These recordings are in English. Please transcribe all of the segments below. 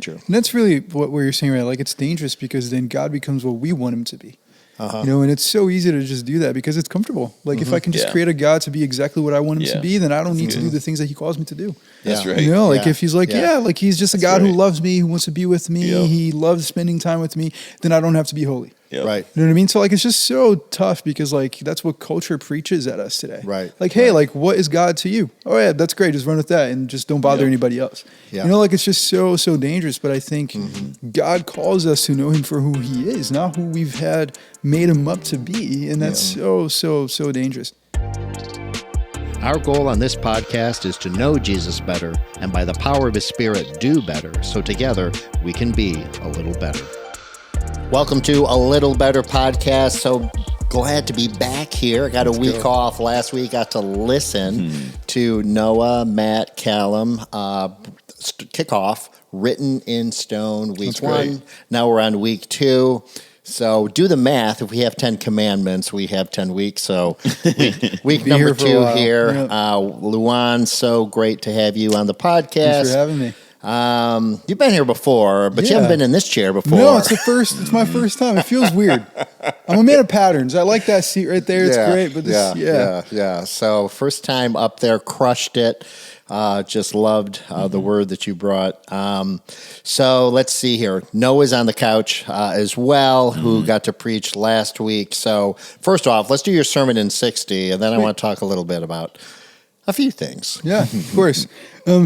True. And that's really what you're saying, right? Like, it's dangerous because then God becomes what we want him to be. And it's so easy to just do that because it's comfortable. Like, if I can just create a God to be exactly what I want him to be, then I don't need to do the things that he calls me to do. That's right. Like if he's like, like he's just a God who loves me, who wants to be with me, he loves spending time with me, then I don't have to be holy. Right. You know what I mean? So like, it's just so tough because like, that's what culture preaches at us today. Right. Like, hey, like, what is God to you? Oh yeah, that's great. Just run with that and just don't bother anybody else. You know, like, it's just so dangerous. But I think God calls us to know him for who he is, not who we've had made him up to be. And that's so dangerous. Our goal on this podcast is to know Jesus better and by the power of his Spirit do better so together we can be a little better. Welcome to A Little Better Podcast. So glad to be back here. Got a week off last week. Got to listen to Noah, Matt, Callum kickoff Written in Stone week one. Now we're on week 2. So do the math. If we have 10 commandments, we have 10 weeks. So week number 2 here. Luan, so great to have you on the podcast. Thanks for having me. You've been here before, but you haven't been in this chair before. No, it's my first time. It feels weird. I'm a man of patterns. I like that seat right there. It's great. But this, So first time up there, crushed it. Just loved the word that you brought. So let's see here. Noah's on the couch as well, who got to preach last week. So first off, let's do your sermon in 60, and then I want to talk a little bit about a few things. Yeah, of course.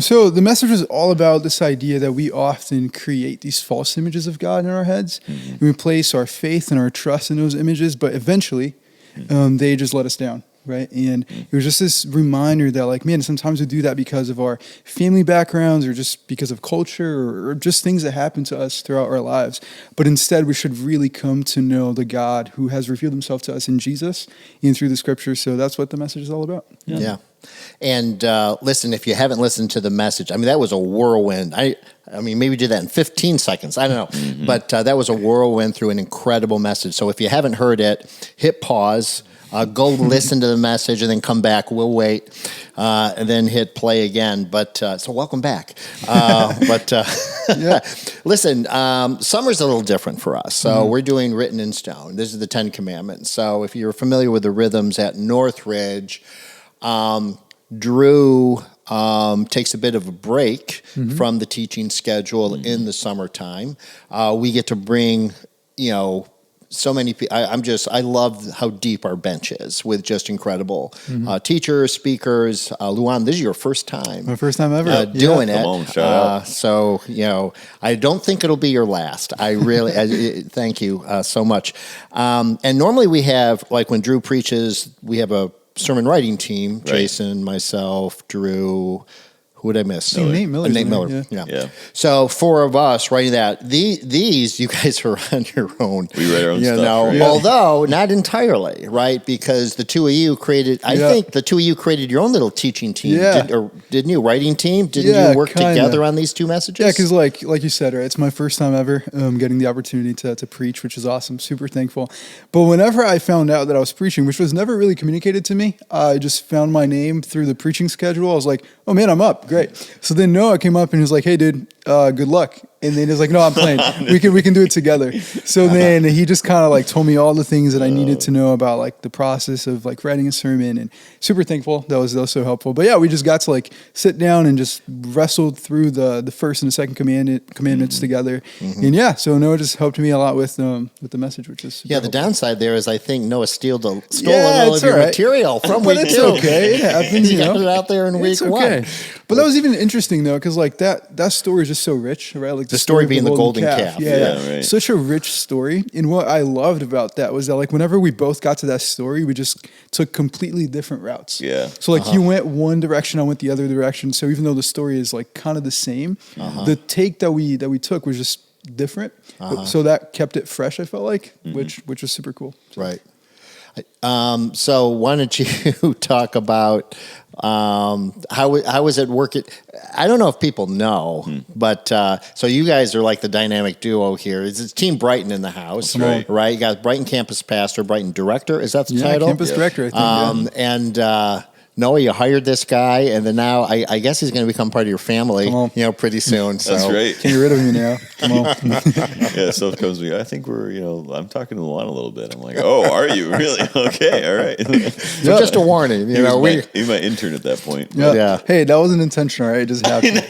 So the message is all about this idea that we often create these false images of God in our heads. And we place our faith and our trust in those images, but eventually they just let us down. Right. And it was just this reminder that, like, man, sometimes we do that because of our family backgrounds or just because of culture or just things that happen to us throughout our lives. But instead, we should really come to know the God who has revealed himself to us in Jesus and through the scriptures. So that's what the message is all about. Yeah. And listen, if you haven't listened to the message, I mean, that was a whirlwind. I mean, maybe do that in 15 seconds. I don't know. But that was a whirlwind through an incredible message. So if you haven't heard it, hit pause. Go listen to the message and then come back. We'll wait and then hit play again. But so welcome back. Listen, summer's a little different for us. So we're doing Written in Stone. This is the 10 Commandments. So if you're familiar with the rhythms at Northridge, Drew takes a bit of a break from the teaching schedule in the summertime. We get to bring, so many people. I love how deep our bench is with just incredible teachers, speakers. Luan, this is your first time. My first time ever doing it. Come on, shout out. So, I don't think it'll be your last. I really, thank you so much. And normally we have, like when Drew preaches, we have a sermon writing team, Jason, myself, Drew. Who would I miss? Nate Miller. Nate Miller. Yeah. So 4 of us writing that. These you guys are on your own. We write our own stuff. Right? Although not entirely, right? Because the 2 of you created. I think the 2 of you created your own little teaching team. Didn't you? Writing team? Didn't you work together on these 2 messages? Yeah, because like you said, right? It's my first time ever getting the opportunity to preach, which is awesome. Super thankful. But whenever I found out that I was preaching, which was never really communicated to me, I just found my name through the preaching schedule. I was like, oh man, I'm up. Great. So then Noah came up and he was like, hey, dude, good luck. And then he was like, no, I'm playing. We can do it together. So then he just kind of like told me all the things that I needed to know about like the process of like writing a sermon, and super thankful. That was so helpful. But yeah, we just got to like sit down and just wrestled through the first and the second commandments together. And so Noah just helped me a lot with the message, which is the downside there is I think Noah stole all of your material from but week it's 2. Okay, it happens. He got it out there in week 1. But that was even interesting though, because like that story is just so rich, right? Like the story being the golden calf. Yeah. Right. Such a rich story. And what I loved about that was that like whenever we both got to that story, we just took completely different routes. Yeah. So like he went one direction, I went the other direction. So even though the story is like kind of the same, the take that we took was just different. So that kept it fresh, I felt like, which was super cool. So. Right. So why don't you talk about how is it working? I don't know if people know, but so you guys are like the dynamic duo here. It's Team Brighton in the house, right? You got Brighton Campus Pastor, Brighton Director. Is that the title? Campus Director, I think. And Noah, you hired this guy, and then now I guess he's going to become part of your family, pretty soon. So. That's right. Can't get rid of me now. Come on. Yeah, stuff comes to me. I think I'm talking to Luan a little bit. I'm like, oh, are you really? Okay, all right. So just a warning, He was my intern at that point. Yeah. Hey, that wasn't intentional, right? It just happened.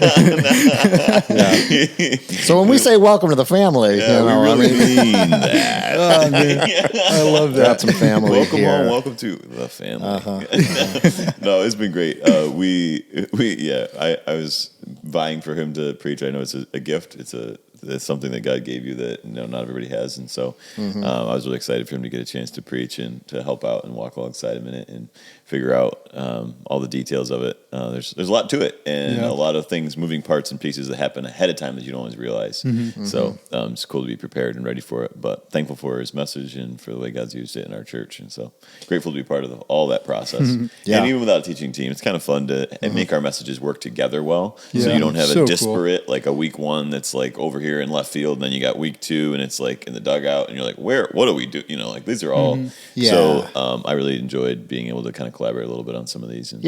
So when we say welcome to the family, we really mean that. Oh, man. I love that. Got some family Welcome here. home, welcome to the family. No, it's been great. I was vying for him to preach. I know it's a gift. It's something that God gave you that not everybody has, and so I was really excited for him to get a chance to preach and to help out and walk alongside him in it and figure out all the details of it. There's a lot to it, and a lot of things, moving parts and pieces that happen ahead of time that you don't always realize. So it's cool to be prepared and ready for it. But thankful for his message and for the way God's used it in our church, and so grateful to be part of all that process. And even without a teaching team, it's kind of fun to make our messages work together well. So you don't have a disparate like a week one that's like over here in left field, and then you got week 2 and it's like in the dugout, and you're like, what do we do? Like these are all. So I really enjoyed being able to kind of collaborate a little bit on some of these. And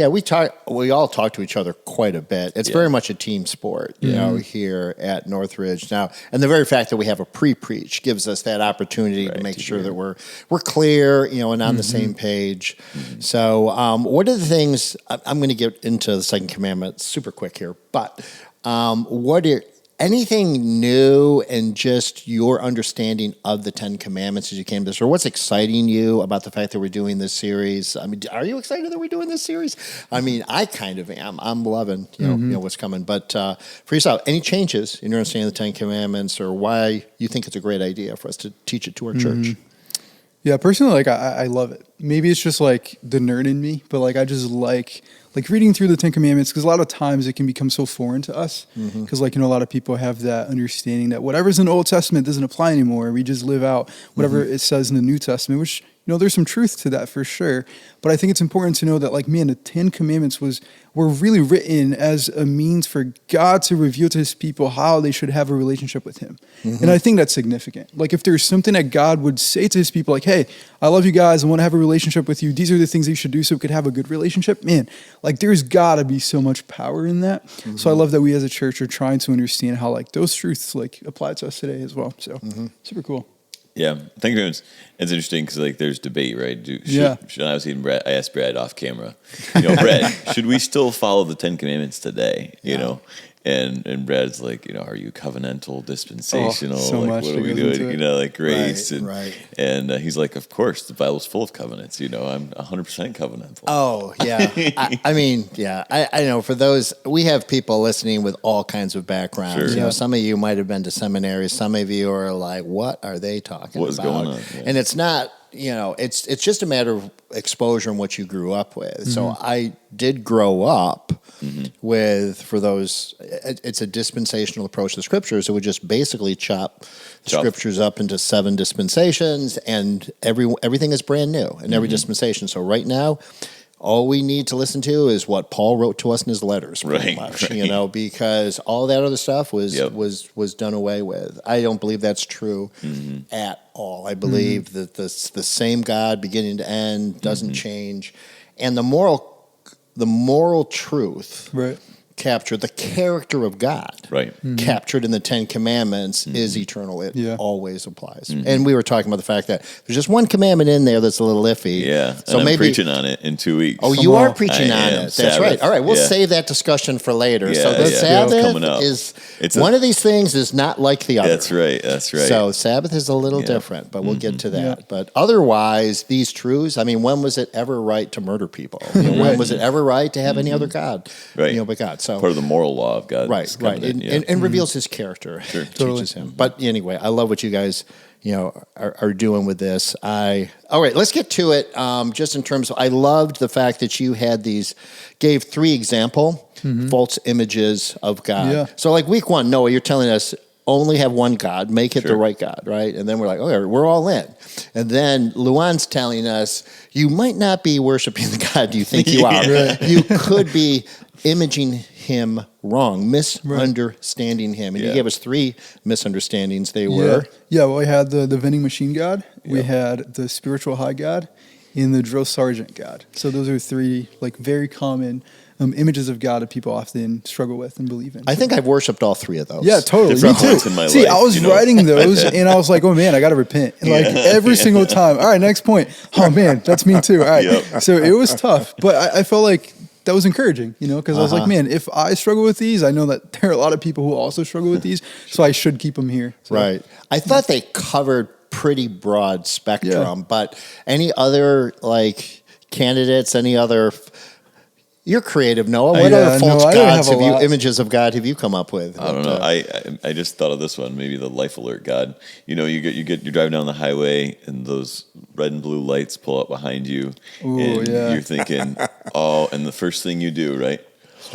we all talk to each other quite a bit. It's very much a team sport, here at Northridge now. And the very fact that we have a pre-preach gives us that opportunity to make sure that we're clear, and on the same page. So what are the things, I'm going to get into the second commandment super quick here, but anything new and just your understanding of the 10 Commandments as you came to this, or what's exciting you about the fact that we're doing this series? I mean, are you excited that we're doing this series? I mean, I kind of am. I'm loving, what's coming. But for yourself, any changes in your understanding of the 10 Commandments, or why you think it's a great idea for us to teach it to our church? Yeah, personally, I love it. Maybe it's just like the nerd in me, but I just like reading through the 10 Commandments, because a lot of times it can become so foreign to us, because a lot of people have that understanding that whatever's in the Old Testament doesn't apply anymore. We just live out whatever it says in the New Testament, which there's some truth to that for sure. But I think it's important to know that the 10 Commandments were really written as a means for God to reveal to his people how they should have a relationship with him. And I think that's significant. If there's something that God would say to his people, hey, I love you guys, I want to have a relationship with you, these are the things that you should do so we could have a good relationship, man, there's gotta be so much power in that. So I love that we as a church are trying to understand how those truths apply to us today as well. So super cool. Yeah, I think it's interesting because there's debate, right? Should I was even Brad? I asked Brad off camera, Brad, should we still follow the 10 Commandments today? And Brad's like, are you covenantal, dispensational? So much what are we doing? Grace, and he's like, of course, the Bible's full of covenants. I'm 100% covenantal. Oh yeah, I know. For those, we have people listening with all kinds of backgrounds. Sure. Some of you might have been to seminaries. Some of you are like, what are they talking about? What's going on? Yeah. And it's not. It's just a matter of exposure and what you grew up with. So I did grow up with, for those, it's a dispensational approach to scriptures. It would just basically chop scriptures up into 7 dispensations, and everything is brand new in every dispensation. So right now, all we need to listen to is what Paul wrote to us in his letters, pretty much, because all that other stuff was done away with. I don't believe that's true at all. I believe that the same God, beginning to end, doesn't change, and the moral truth captured, the character of God captured in the 10 Commandments is eternal. It always applies. And we were talking about the fact that there's just one commandment in there that's a little iffy. Yeah, so I'm preaching on it in 2 weeks. Oh, you are preaching on it. That's Sabbath. Right. All right, we'll save that discussion for later. Yeah, so the Sabbath is one of these things is not like the other. That's right. So Sabbath is a little different, but we'll get to that. Yeah. But otherwise, these truths, when was it ever right to murder people? When was it ever right to have any other God? But God. So part of the moral law of God. Right. And reveals his character. Sure. Teaches him. But anyway, I love what you guys are doing with this. All right, let's get to it. Just in terms of, I loved the fact that you gave 3 example false images of God. Yeah. So week 1, Noah, you're telling us only have one God, make it the right God, right? And then we're like, okay, we're all in. And then Luan's telling us, you might not be worshiping the God you think you are. You could be imaging him wrong, misunderstanding him. And you gave us 3 misunderstandings. They were? Yeah, well, we had the vending machine God, we had the spiritual high God, and the drill sergeant God. So those are three like very common images of God that people often struggle with and believe in. I think I've worshipped all three of those. Yeah, totally. Me Different too. points in my See, life, I was writing those, and I was like, "Oh man, I got to repent!" And like every single time. All right, next point. Oh man, that's me too. All right. Yep. So it was tough, but I felt like that was encouraging, because I was like, man, if I struggle with these, I know that there are a lot of people who also struggle with these, so I should keep them here. So, Right. I thought they covered pretty broad spectrum, but any other like candidates, any other... You're creative, Noah. What other false gods images of God have you come up with? I don't know. I just thought of this one. Maybe the life alert God. You're driving down the highway and those red and blue lights pull up behind you, and you're thinking, oh, and the first thing you do, right?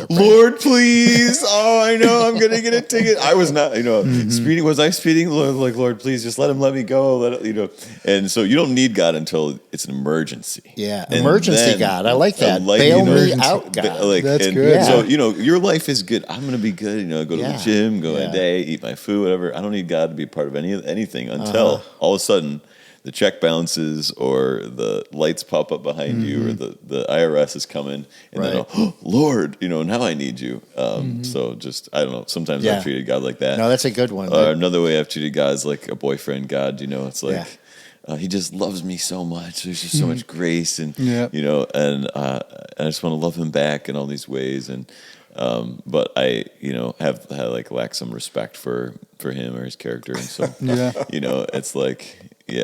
Lord, please! Oh, I know I'm gonna get a ticket. I was not, speeding. Was I speeding? Lord, please, just let me go. And so you don't need God until it's an emergency. Yeah, and emergency God. I like that. Bail me out, God. That's good. Yeah. So your life is good. I'm gonna be good. Go to the gym, go a day, eat my food, whatever. I don't need God to be part of anything until all of a sudden the check bounces or the lights pop up behind you or the IRS is coming and then, oh, Lord, now I need you. So just, I don't know. Sometimes I've treated God like that. No, that's a good one. Another way I've treated God is like a boyfriend God, it's like, he just loves me so much. There's just so much grace and, and I just want to love him back in all these ways. And, but I, have like lack some respect for him or his character. And so, it's like, we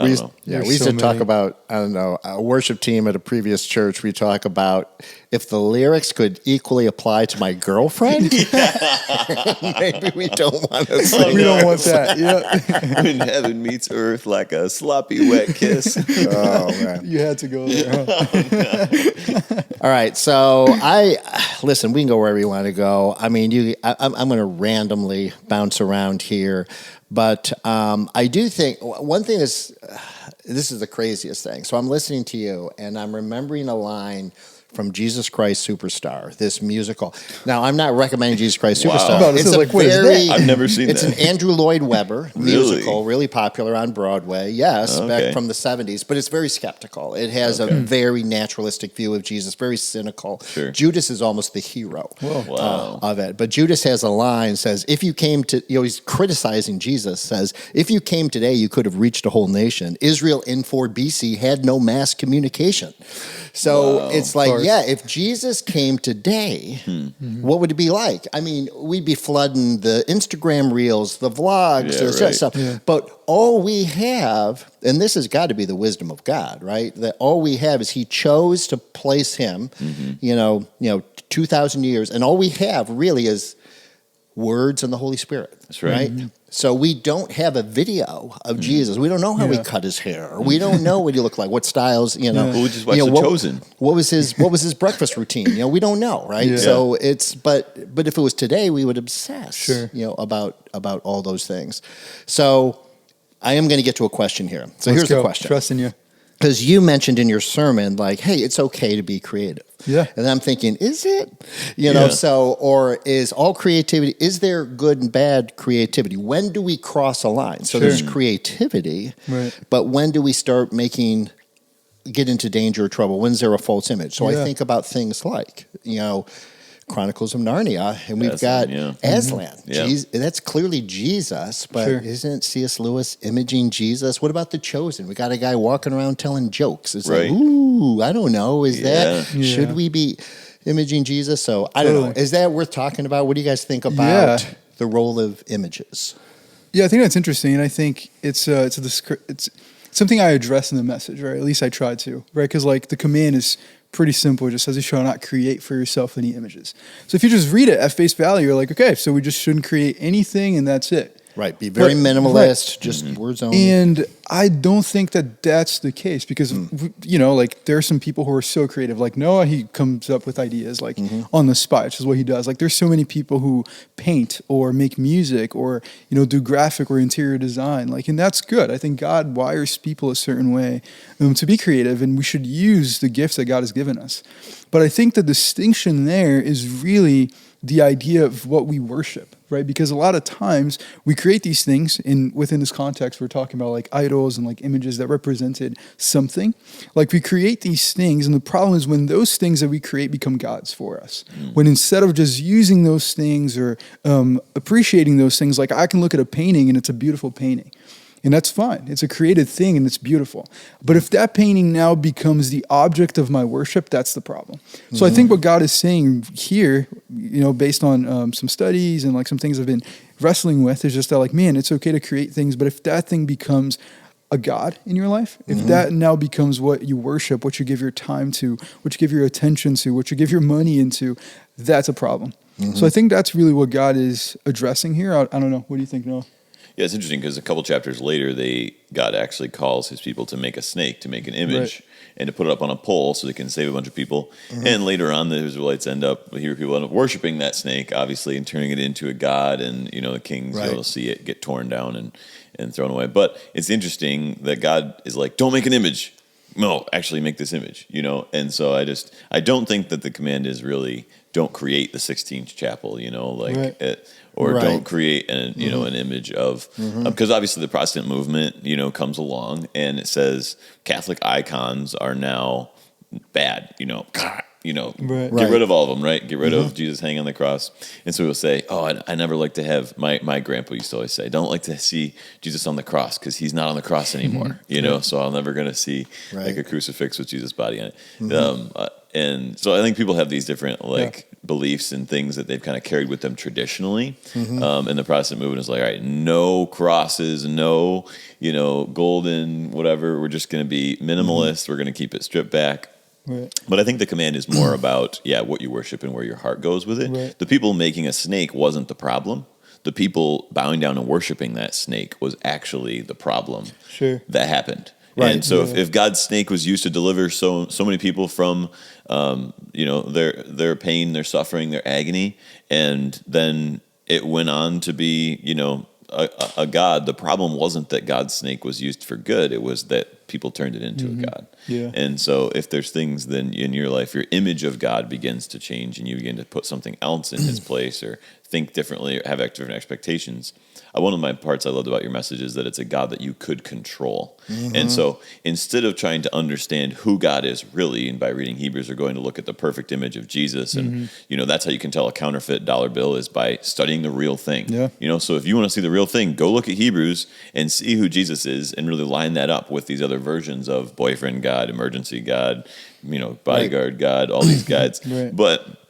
used to talk about, a worship team at a previous church. We talk about if the lyrics could equally apply to my girlfriend, maybe we don't want to sing. We don't want that. Yeah. When heaven meets earth like a sloppy wet kiss. Oh man, you had to go there. Huh? All right, so listen. We can go wherever you want to go. I mean, I'm going to randomly bounce around here. But I do think one thing is, this is the craziest thing. So I'm listening to you, and I'm remembering a line from Jesus Christ Superstar, this musical. Now, I'm not recommending Jesus Christ Superstar. Wow. It's I've never seen It's that. an Andrew Lloyd Webber musical, really popular on Broadway. Yes, back from the 70s, but it's very skeptical. It has a very naturalistic view of Jesus, very cynical. Sure. Judas is almost the hero of it. But Judas has a line, says, if you came to, he's criticizing Jesus, says, if you came today, you could have reached a whole nation. Israel in 4 BC had no mass communication. So it's like, if Jesus came today, what would it be like? I mean, we'd be flooding the Instagram reels, the vlogs, stuff. Yeah. But all we have, and this has got to be the wisdom of God, right? That all we have is he chose to place him, 2,000 years, and all we have really is words and the Holy Spirit. That's right. Mm-hmm. So we don't have a video of Jesus. We don't know how he cut his hair. We don't know what he looked like, what styles, We'll just watch The Chosen. What was his breakfast routine? We don't know, right? Yeah. So it's but if it was today, we would obsess, about all those things. So I am going to get to a question here. So here's the question. Trusting you. Because you mentioned in your sermon, like, hey, it's okay to be creative. Yeah. And I'm thinking, is it? Or is all creativity, is there good and bad creativity? When do we cross a line? So there's creativity, but when do we start get into danger or trouble? When's there a false image? So I think about things like, Chronicles of Narnia, and we've got Aslan. That's clearly Jesus, but isn't C.S. Lewis imaging Jesus? What about The Chosen? We got a guy walking around telling jokes. It's like, ooh, I don't know. Should we be imaging Jesus? So I don't know. Is that worth talking about? What do you guys think about the role of images? Yeah, I think that's interesting, and I think it's something I address in the message, right? At least I try to, right? Because the command is pretty simple. It just says you shall not create for yourself any images. So if you just read it at face value, you're like, okay, so we just shouldn't create anything, and that's it. Right. Be very minimalist, just words only. And I don't think that that's the case because, there are some people who are so creative. Like Noah, he comes up with ideas on the spot, which is what he does. There's so many people who paint or make music or, do graphic or interior design. And that's good. I think God wires people a certain way to be creative, and we should use the gifts that God has given us. But I think the distinction there is really the idea of what we worship, right? Because a lot of times we create these things within this context, we're talking about like idols and like images that represented something. Like we create these things, and the problem is when those things that we create become gods for us. When instead of just using those things or appreciating those things, like I can look at a painting and it's a beautiful painting. And that's fine. It's a created thing and it's beautiful. But if that painting now becomes the object of my worship, that's the problem. So I think what God is saying here, based on some studies and like some things I've been wrestling with, is just that like, man, it's okay to create things, but if that thing becomes a God in your life, if that now becomes what you worship, what you give your time to, what you give your attention to, what you give your money into, that's a problem. So I think that's really what God is addressing here. I don't know. What do you think, Noah? Yeah, it's interesting because a couple chapters later, God actually calls his people to make a snake, to make an image, and to put it up on a pole so they can save a bunch of people. And later on, the Israelites people end up worshiping that snake, obviously, and turning it into a god, and the kings will see it get torn down and thrown away. But it's interesting that God is like, don't make an image. No, actually make this image, And so I don't think that the command is really don't create the 16th chapel, don't create an image of, because obviously the Protestant movement, comes along and it says Catholic icons are now bad, get rid of all of them, right? Get rid of Jesus hanging on the cross. And so we'll say, I never like to have, my grandpa used to always say, don't like to see Jesus on the cross because he's not on the cross anymore, so I'm never going to see like a crucifix with Jesus' body on it. And so I think people have these different beliefs and things that they've kind of carried with them traditionally. And the Protestant movement is like, all right, no crosses, no, golden, whatever. We're just going to be minimalist. We're going to keep it stripped back. Right. But I think the command is more about, what you worship and where your heart goes with it. Right. The people making a snake wasn't the problem. The people bowing down and worshiping that snake was actually the problem that happened. Right. And so if God's snake was used to deliver so many people from, their pain, their suffering, their agony, and then it went on to be, a god, the problem wasn't that God's snake was used for good. It was that people turned it into a god. Yeah. And so if there's things then in your life, your image of God begins to change and you begin to put something else in his place or think differently or have different expectations. One of my parts I loved about your message is that it's a God that you could control. And so instead of trying to understand who God is really, and by reading Hebrews, are going to look at the perfect image of Jesus. And, that's how you can tell a counterfeit dollar bill is by studying the real thing. Yeah. So if you want to see the real thing, go look at Hebrews and see who Jesus is and really line that up with these other versions of boyfriend God, emergency God, bodyguard God, all these gods. But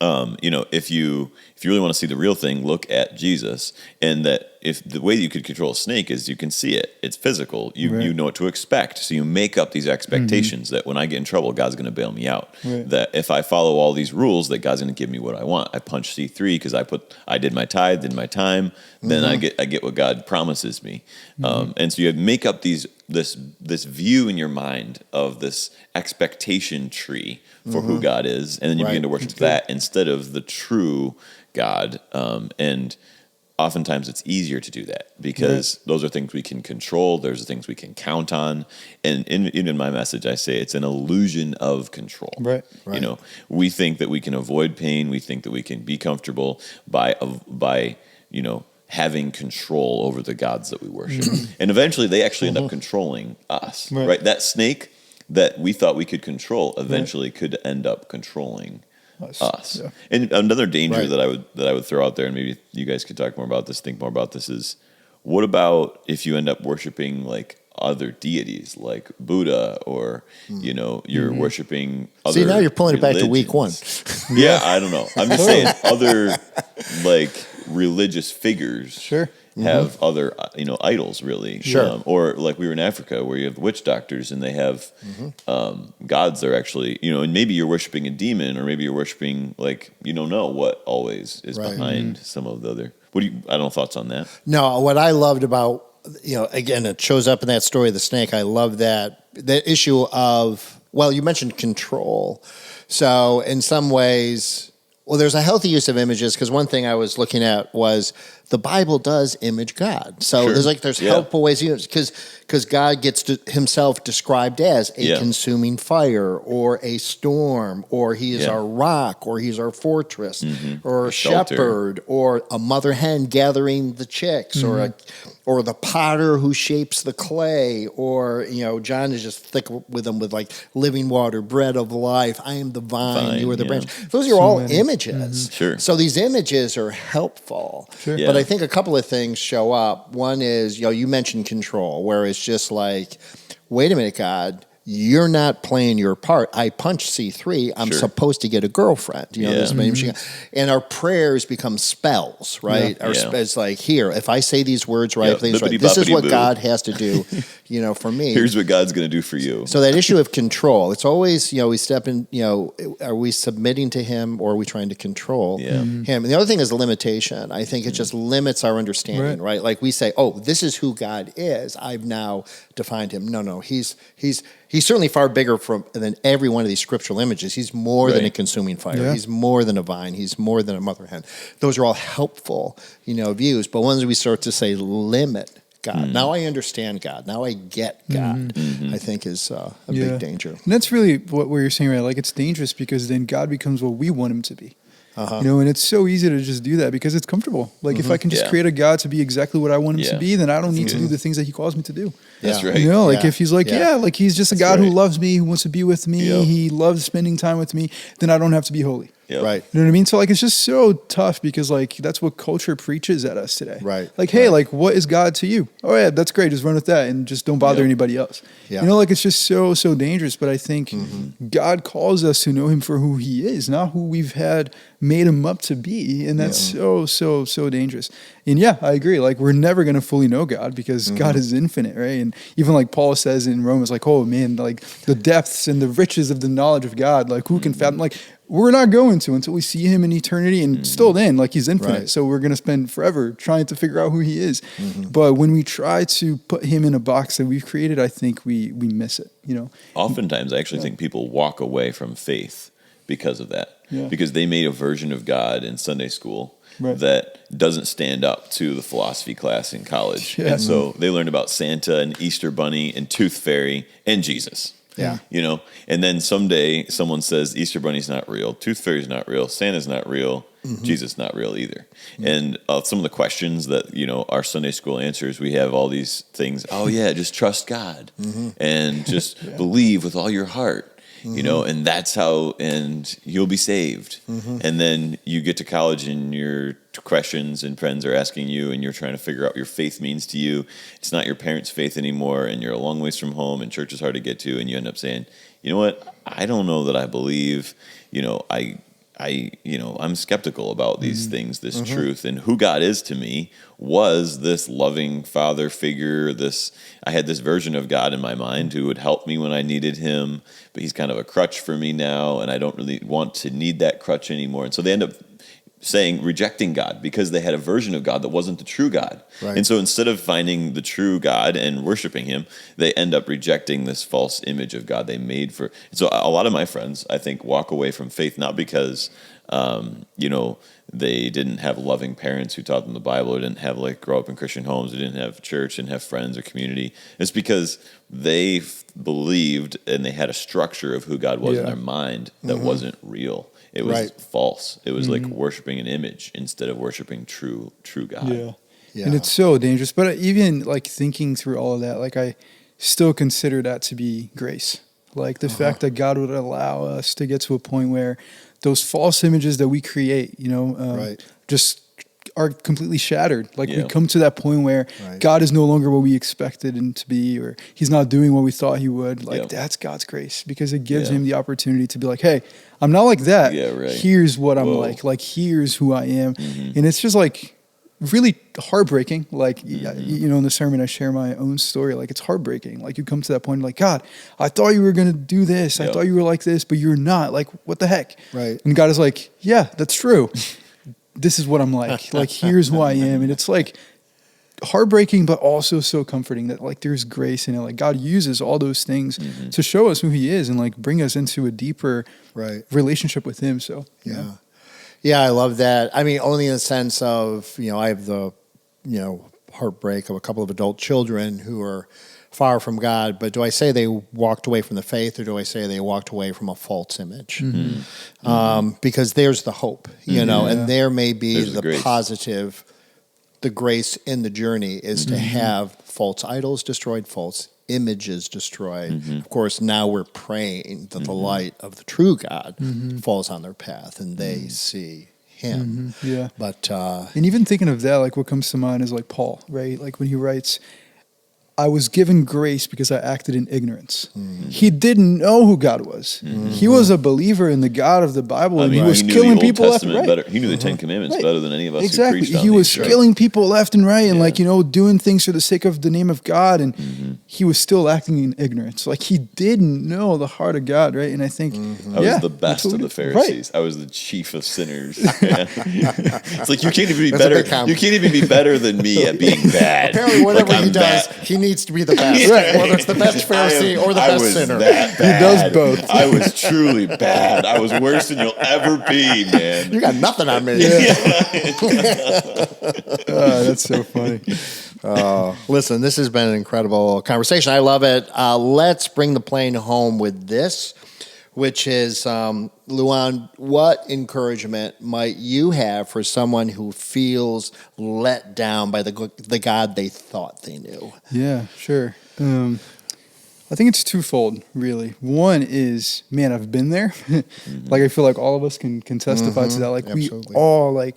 if you really want to see the real thing, look at Jesus. And that if the way you could control a snake is you can see it, it's physical. You know what to expect. So you make up these expectations that when I get in trouble, God's going to bail me out. That if I follow all these rules, that God's going to give me what I want. I punch C3 because I did my tithe, did my time. Then I get what God promises me. And so you make up this view in your mind of this expectation tree for who God is, and then you begin to worship that instead of the true God. And oftentimes it's easier to do that because those are things we can control. Those are things we can count on. And in my message, I say it's an illusion of control. Right. We think that we can avoid pain. We think that we can be comfortable by having control over the gods that we worship. And eventually they actually end up controlling us, right? That snake that we thought we could control eventually could end up controlling us. Yeah. And another danger that I would throw out there, and maybe you guys could talk more about this, think more about this, is what about if you end up worshiping like other deities like Buddha or, you're worshiping other See, now you're pulling religions. It back to week one. I don't know. I'm just saying other like religious figures have other, idols really. Or like we were in Africa where you have witch doctors and they have gods that are actually, and maybe you're worshiping a demon or maybe you're worshiping like, you don't know what always is behind some of the other. I don't know, thoughts on that? No, what I loved about, again, it shows up in that story of the snake. I love that issue of, you mentioned control. So in some ways, there's a healthy use of images because one thing I was looking at was the Bible does image God. So Sure. there's helpful ways, because God gets himself described as a consuming fire or a storm, or he is our rock, or he's our fortress, or a shepherd, or a mother hen gathering the chicks, or the potter who shapes the clay, or, John is just thick with them with like living water, bread of life. I am the vine, you are the branch. Those are all images. Sure. So these images are helpful. Sure. But I think a couple of things show up. One is, you mentioned control, where it's just like, wait a minute, God, you're not playing your part. I punched C3. I'm supposed to get a girlfriend. This machine. And our prayers become spells, right? It's like, here, if I say these words right, this is what God has to do, for me. Here's what God's going to do for you. So that issue of control, it's always, we step in, are we submitting to him, or are we trying to control him? And the other thing is the limitation. I think it just limits our understanding, right? Like we say, oh, this is who God is. I've now defined him. No, he's certainly far bigger than every one of these scriptural images. He's more than a consuming fire. Yeah. He's more than a vine. He's more than a mother hen. Those are all helpful, views. But once we start to say limit God, now I understand God, now I get God, I think is a big danger. And that's really what you're saying, right? Like, it's dangerous because then God becomes what we want him to be. And it's so easy to just do that because it's comfortable. Like, if I can just create a God to be exactly what I want him to be, then I don't need to do the things that he calls me to do. That's right. If he's like, like he's just a God who loves me, who wants to be with me, he loves spending time with me, then I don't have to be holy. Right. You know what I mean? So, like, it's just so tough because, like, that's what culture preaches at us today. Right. Like, hey, like, what is God to you? Oh, yeah, that's great. Just run with that and just don't bother anybody else. Yeah. Like, it's just so dangerous. But I think God calls us to know him for who he is, not who we've had made him up to be. And that's so dangerous. And I agree. Like, we're never going to fully know God because God is infinite, right? And even like Paul says in Romans, like, oh man, like the depths and the riches of the knowledge of God, like who can fathom? Like, we're not going to until we see him in eternity, and still then, like, he's infinite. Right. So we're going to spend forever trying to figure out who he is. But when we try to put him in a box that we've created, I think we miss it, Oftentimes, I actually think people walk away from faith because of that. Yeah. Because they made a version of God in Sunday school that doesn't stand up to the philosophy class in college. Yeah. And so they learned about Santa and Easter Bunny and Tooth Fairy and Jesus. Yeah. And then someday someone says Easter Bunny's not real, Tooth Fairy's not real, Santa's not real, Jesus not real either. And some of the questions that, our Sunday school answers, we have all these things. Oh yeah, just trust God and just believe with all your heart. And that's how, and you'll be saved. And then you get to college and your questions and friends are asking you and you're trying to figure out what your faith means to you. It's not your parents' faith anymore, and you're a long ways from home and church is hard to get to, and you end up saying, you know what, I don't know that I believe, I'm skeptical about these things, this truth, and who God is to me was this loving father figure. I had this version of God in my mind who would help me when I needed him, but he's kind of a crutch for me now, and I don't really want to need that crutch anymore. And so they end up rejecting God because they had a version of God that wasn't the true God. Right. And so instead of finding the true God and worshiping him, they end up rejecting this false image of God they made for. So a lot of my friends, I think, walk away from faith not because, they didn't have loving parents who taught them the Bible, or didn't have grow up in Christian homes, or didn't have church, didn't have friends or community. It's because they believed and they had a structure of who God was in their mind that wasn't real. It was false. It was like worshiping an image instead of worshiping true God. Yeah. And it's so dangerous. But even like thinking through all of that, like I still consider that to be grace. Like the fact that God would allow us to get to a point where those false images that we create, just are completely shattered. Like we come to that point where God is no longer what we expected him to be, or he's not doing what we thought he would. Like that's God's grace, because it gives him the opportunity to be like, hey, I'm not like that. Here's what I'm like. Like, here's who I am. And it's just like really heartbreaking. Like, in the sermon, I share my own story. Like, it's heartbreaking. Like, you come to that point, like, God, I thought you were going to do this. I thought you were like this, but you're not. Like, what the heck? Right. And God is like, yeah, that's true. This is what I'm like. Like, here's who I am. And it's like heartbreaking, but also so comforting that like there's grace in it. Like, God uses all those things to show us who he is and like bring us into a deeper relationship with him. So, Yeah, I love that. I mean, only in the sense of, I have the heartbreak of a couple of adult children who are far from God, but do I say they walked away from the faith, or do I say they walked away from a false image? Because there's the hope, and there may be There's the the grace. positive, the grace in the journey is to have false idols destroyed, false images destroyed. Of course, now we're praying that the light of the true God falls on their path and they see Him. Yeah. But And even thinking of that, like what comes to mind is like Paul, right? Like when he writes, I was given grace because I acted in ignorance. He didn't know who God was. He was a believer in the God of the Bible, and he was knew killing the Old people left and Testament right. better. He knew the Ten Commandments Right. better than any of us Exactly. who preached on He was these, right? killing people left and right, and Yeah. doing things for the sake of the name of God, and he was still acting in ignorance. Like he didn't know the heart of God, right? And I think I was the best of the Pharisees. Right. I was the chief of sinners. Yeah. It's like you can't even be That's a better. big compliment. You can't even be better than me at being bad. apparently, whatever Like, he I'm does, bad. he needs to be the best. Right. Whether it's the best Pharisee or the I best was sinner. That bad. does both. I was truly bad. I was worse than you'll ever be, man. You got nothing on me. that's so funny. Listen, this has been an incredible conversation. I love it. Let's bring the plane home with this, which is, Luan, what encouragement might you have for someone who feels let down by the God they thought they knew? Yeah, sure. I think it's twofold, really. One is, man, I've been there. Like I feel like all of us can testify to that. Like Absolutely. we all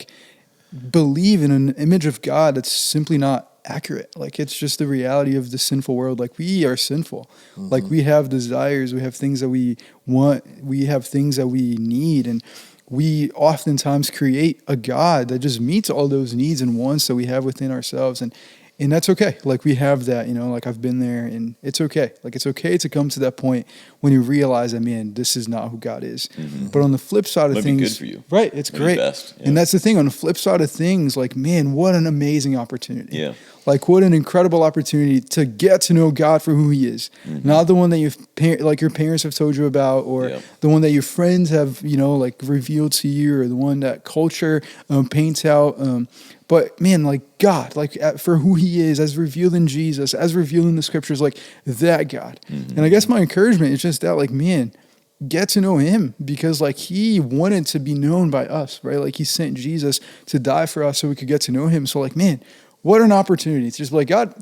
believe in an image of God that's simply not accurate. Like it's just the reality of the sinful world. Like we are sinful. Like we have desires, we have things that we want, we have things that we need, and we oftentimes create a God that just meets all those needs and wants that we have within ourselves. And that's okay. Like we have that, like I've been there, and it's okay. Like it's okay to come to that point when you realize that, man, this is not who God is. But on the flip side of Might be things, good for you. right? It's Might be great. best, yeah. And that's the thing. On the flip side of things, like, man, what an amazing opportunity. Yeah. Like what an incredible opportunity to get to know God for who He is, not the one that your parents have told you about, or Yeah. the one that your friends have, revealed to you, or the one that culture paints out. But man, like God, for who He is, as revealed in Jesus, as revealed in the Scriptures, like that God. And I guess my encouragement is just that, like, man, get to know Him, because like He wanted to be known by us, right? Like He sent Jesus to die for us so we could get to know Him. So like, man, what an opportunity. It's just like, God,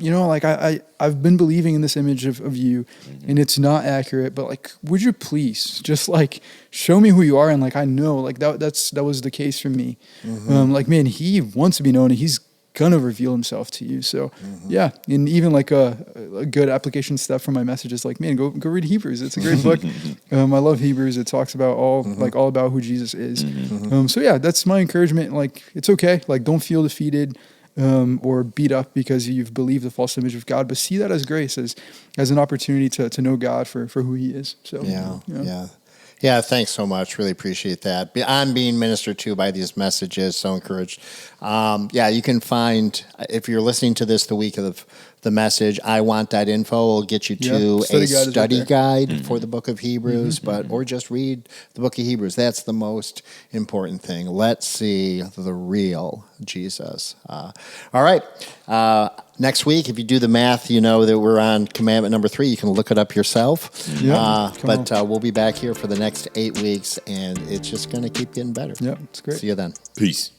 I've been believing in this image of you, and it's not accurate, but like, would you please just like show me who you are? And like, I know like that was the case for me. Like, man, He wants to be known, and He's gonna reveal Himself to you. So yeah. And even like a good application step for my message is like, man, go read Hebrews. It's a great book. I love Hebrews. It talks about all about who Jesus is. So yeah, that's my encouragement. Like, it's okay. Like, don't feel defeated or beat up because you've believed the false image of God, but see that as grace, as an opportunity to know God for who He is. So Yeah, thanks so much. Really appreciate that. I'm being ministered to by these messages, so encouraged. You can find, if you're listening to this the week of the message, iwant.info will get you to a study guide for the book of Hebrews, or just read the book of Hebrews. That's the most important thing. Let's see the real Jesus. All right. Next week, if you do the math, you know that we're on commandment number 3. You can look it up yourself. We'll be back here for the next 8 weeks, and it's just going to keep getting better. Yeah, it's great. See you then. Peace.